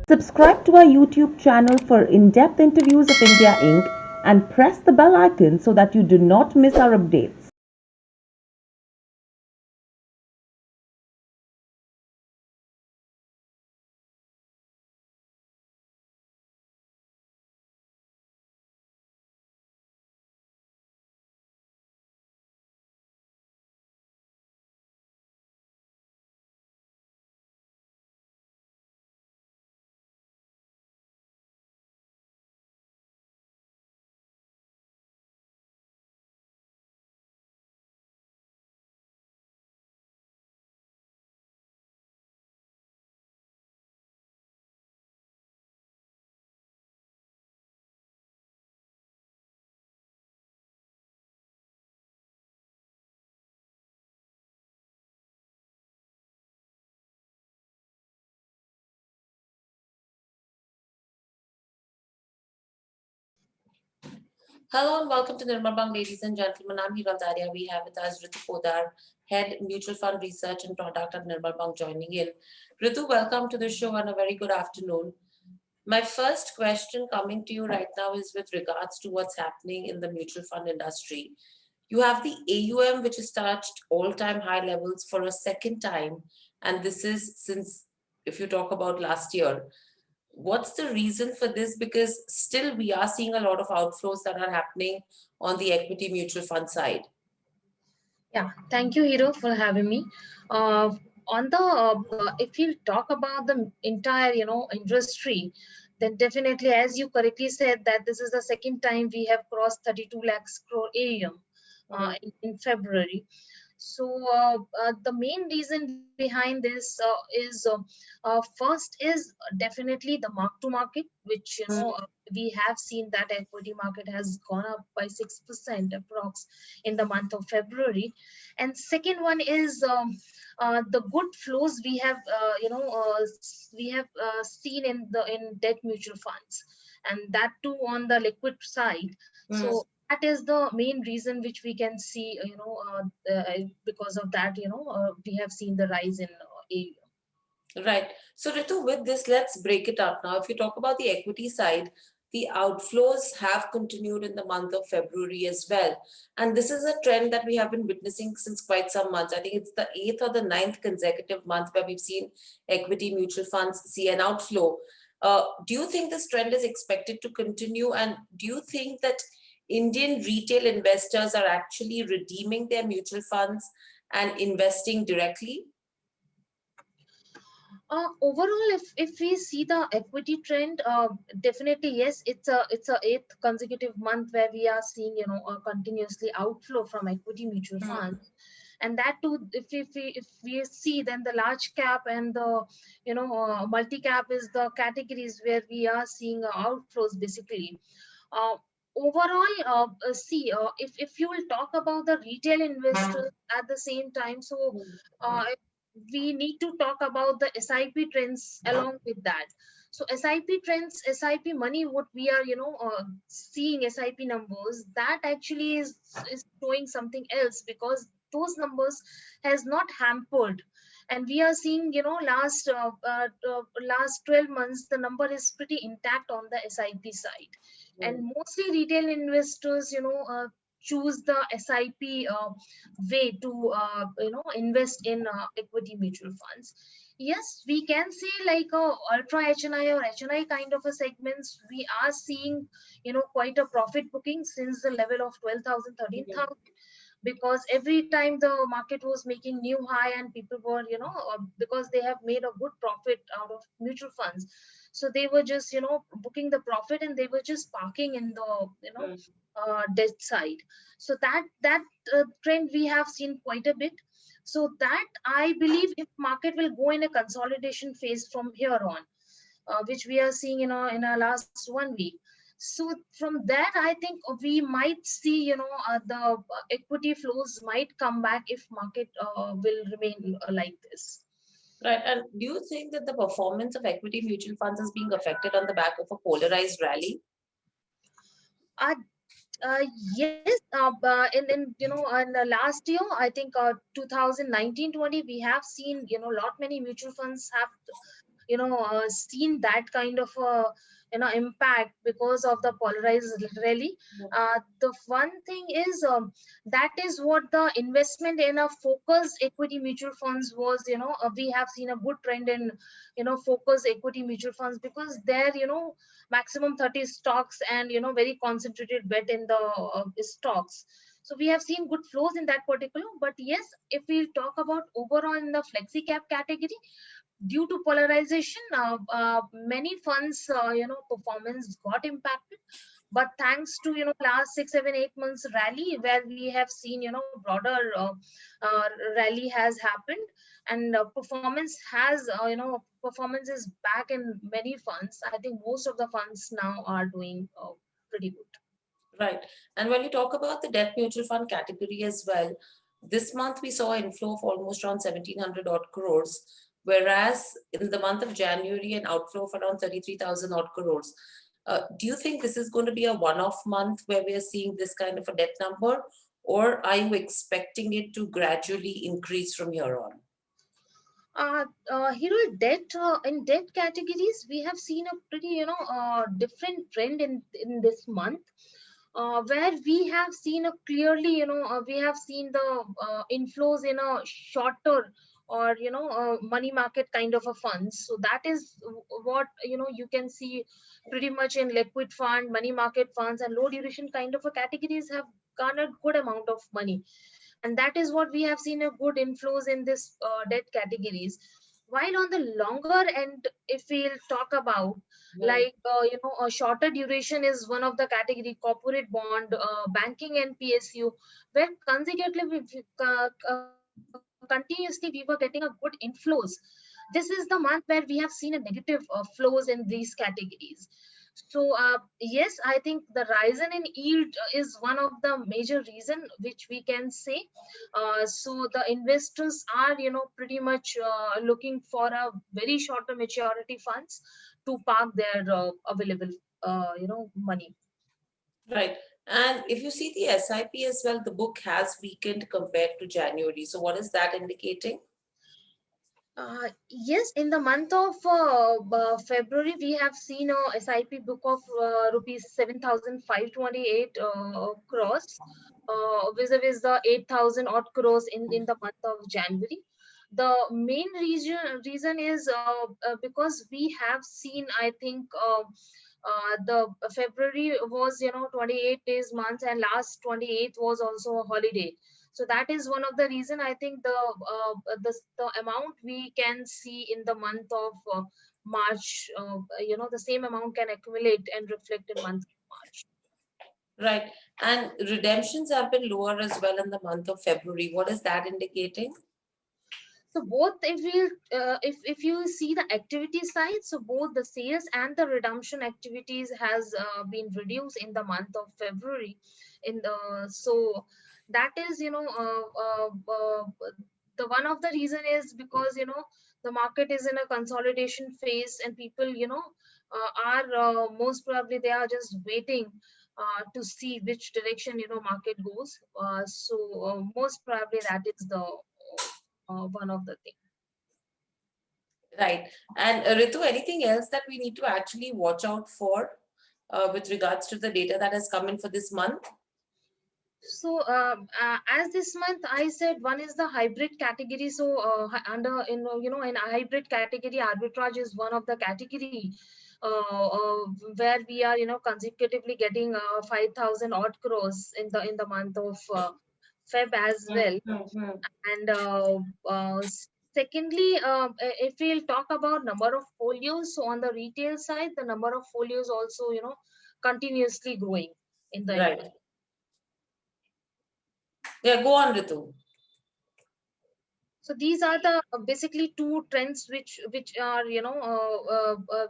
Subscribe to our YouTube channel for in-depth interviews of India Inc. and press the bell icon so that you do not miss our updates. Hello and welcome to Nirmal, ladies and gentlemen. I'm Hiral Dadia. We have with us Ritu Poddar, Head Mutual Fund Research and Product at Nirmal joining in. Ritu, welcome to the show and a very good afternoon. My first question coming to you right now is with regards to what's happening in the mutual fund industry. You have the AUM, which has touched all-time high levels for a second time, and this is since, if you talk about last year. What's the reason for this? Because still we are seeing a lot of outflows that are happening on the equity mutual fund side. Yeah, thank you, Hero, for having me. On the if you talk about the entire industry, then definitely, as you correctly said, that this is the second time we have crossed 32 lakhs crore AUM in February. So the main reason behind this first is definitely the mark to market, which we have seen that equity market has gone up by 6% approx in the month of February. And second one is the good flows we have seen in debt mutual funds, and that too on the liquid side. So that is the main reason which we can see, because of that, we have seen the rise in Right. So, Ritu, with this, let's break it up now. If you talk about the equity side, the outflows have continued in the month of February as well. And this is a trend that we have been witnessing since quite some months. I think it's the eighth or the ninth consecutive month where we've seen equity mutual funds see an outflow. Do you think this trend is expected to continue? And do you think that Indian retail investors are actually redeeming their mutual funds and investing directly? Overall, if we see the equity trend, definitely yes, it's a eighth consecutive month where we are seeing a continuously outflow from equity mutual funds. And that too, if we see, then the large cap and the multi cap is the categories where we are seeing outflows basically. uh, Overall, if you will talk about the retail investors at the same time, so uh, we need to talk about the SIP trends along with that. So SIP trends, SIP money, what we are seeing SIP numbers, that actually is showing something else, because those numbers has not hampered. And we are seeing, last 12 months the number is pretty intact on the SIP side. And mostly retail investors choose the SIP way to invest in equity mutual funds. Yes, we can say like ultra HNI or HNI kind of a segments, we are seeing quite a profit booking since the level of 12,000, 13,000, because every time the market was making new high and people were because they have made a good profit out of mutual funds, so they were just booking the profit and they were just parking in the debt side. So that trend we have seen quite a bit. So that, I believe, if market will go in a consolidation phase from here on, which we are seeing in our last 1 week. So from that, I think we might see the equity flows might come back if market will remain like this. Right. And do you think that the performance of equity mutual funds is being affected on the back of a polarized rally? Uh, yes, in the last year, I think 2019-20, we have seen lot many mutual funds have seen that kind of impact because of the polarized rally. The one thing is, that is what the investment in a focused equity mutual funds was. We have seen a good trend in focused equity mutual funds, because there maximum 30 stocks and very concentrated bet in the stocks. So we have seen good flows in that particular. But yes, if we talk about overall in the flexi cap category, due to polarization, many funds performance got impacted. But thanks to last 6 7 8 months rally, where we have seen broader uh, rally has happened, and performance is back in many funds. I think most of the funds now are doing pretty good. Right. And when you talk about the debt mutual fund category as well, this month we saw an inflow of almost around 1700 odd crores, whereas in the month of January, an outflow of around 33,000 odd crores. Do you think this is going to be a one-off month where we are seeing this kind of a debt number, or are you expecting it to gradually increase from here on? Hiral, debt in debt categories, we have seen a pretty different trend in this month, where we have seen a clearly we have seen the inflows in a shorter or money market kind of a funds. So that is what you can see pretty much in liquid fund, money market funds, and low duration kind of a categories have garnered good amount of money. And that is what we have seen a good inflows in this debt categories. While on the longer end, if we'll talk about, like a shorter duration is one of the category: corporate bond, banking, and PSU, where consecutively continuously we were getting a good inflows. This is the month where we have seen a negative flows in these categories. So yes, I think the rise in yield is one of the major reason which we can say. So the investors are pretty much looking for a very shorter maturity funds to park their available money. Right. And if you see the SIP as well, the book has weakened compared to January. So what is that indicating? Yes, in the month of February, we have seen a SIP book of rupees 7,528 crores, vis-a-vis the 8,000 odd crores in the month of January. The main reason is because we have seen, I think, the February was 28 days months, and last 28th was also a holiday. So that is one of the reason. I think the amount we can see in the month of March, the same amount can accumulate and reflect in month of March. Right. And redemptions have been lower as well in the month of February. What is that indicating? So both, if you see the activity side, so both the sales and the redemption activities has been reduced in the month of February. So that is the one of the reason is because the market is in a consolidation phase, and people are most probably they are just waiting to see which direction market goes. So most probably that is the one of the things. Right. And Ritu, anything else that we need to actually watch out for with regards to the data that has come in for this month? So as this month I said, one is the hybrid category. So in a hybrid category, arbitrage is one of the category where we are consecutively getting 5,000 odd crores in the month of Feb as well. And secondly, if we'll talk about number of folios, so on the retail side, the number of folios also continuously growing in the Right. Yeah, go on, Ritu. So these are the basically two trends which are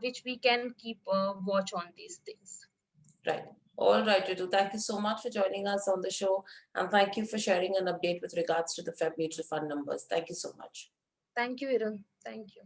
which we can keep watch on these things. Right. All right, Ritu. Thank you so much for joining us on the show, and thank you for sharing an update with regards to the Feb mutual fund numbers. Thank you so much. Thank you, Hiral. Thank you.